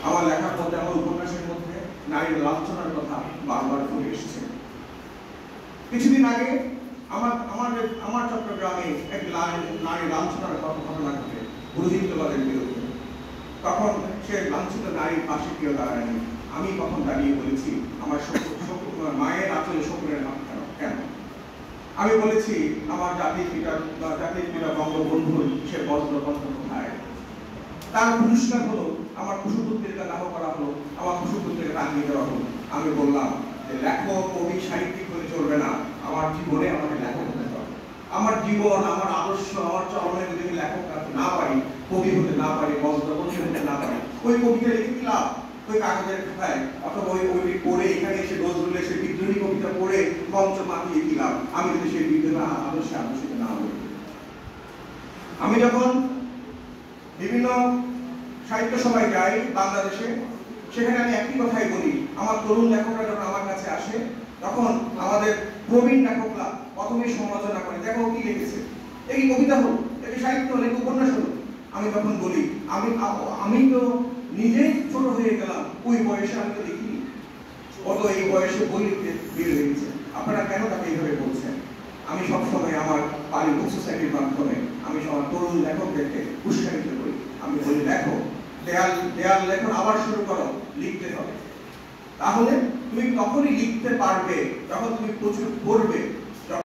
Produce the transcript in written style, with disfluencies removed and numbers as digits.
আমার লেখার মধ্যে, আমার উপন্যাসের মধ্যে নারীর লাঞ্ছনার কথা বারবার ঘুরে এসেছে। কিছুদিন আগে আমার চট্টগ্রামে এক নারী লাঞ্ছনার ঘটনা ঘটে গুরুহিন্দবাদের বিরুদ্ধে। তখন সে লাঞ্ছিত নারীর পাশে কেউ দাঁড়ায়নি। আমি তখন দাঁড়িয়ে বলেছি, আমার মায়ের আঁচলে শকুনের হাত কেন? আমি বলেছি, আমার জাতির পিতা বঙ্গবন্ধুর সে বজ্রকণ্ঠ কোথায়? তার পুরস্কার হলো আমার কুশপুত্রিকা দাহ করা হলো, আমার কুশপুত্রিকা টাঙিয়ে দেওয়া হলো। আমি বললাম যে লেখক, কবি, সাহিত্যিক হলে চলবে না, আমার জীবনে আমাকে লেখক হতে হবে। আমার জীবন, আমার আদর্শ, আমার চরণে যদি আমি লেখক না পারি, কবি হতে না পারি, বজ্রকণ্ঠ হতে না পারি, ওই কবিতা লিখে কি লাভ? ওই কাগজের খাতায় অথবা ওই পড়ে এখানে এসে নজরুল এসে বিদ্রোহী কবিতা পড়ে মঞ্চ মাতিয়ে কি লাভ? আমি যদি সেই বিদ্রোহ আদর্শে আদর্শিত না হই। আমি যখন বিভিন্ন সাহিত্য সভায় যাই বাংলাদেশে, সেখানে আমি একই কথাই বলি। আমার তরুণ লেখকরা যখন আমার কাছে আসে, তখন আমাদের প্রবীণ লেখকরা প্রথমেই সমালোচনা করে, দেখো কি লিখেছে, এই কবিতা হলো, এই সাহিত্য হলো, এই উপন্যাস হলো। আমি তখন বলি, আমি তো নিজেই ছোট হয়ে গেলাম, ওই বয়সে আমি তো লিখিনি, অত এই বয়সে বই লিখতে বের হয়েছে, আপনারা কেন তাকে এইভাবে বলছেন? আমি সবসময় আমার বাড়ির বুক সোসাইটির মাধ্যমে আমি সবার তরুণ লেখকদেরকে উৎসাহিত করি। আমি বলি, দেখো, দেয়াল লেখন আবার শুরু করো, লিখতে হবে। তাহলে তুমি তখনই লিখতে পারবে যখন তুমি প্রচুর পড়বে,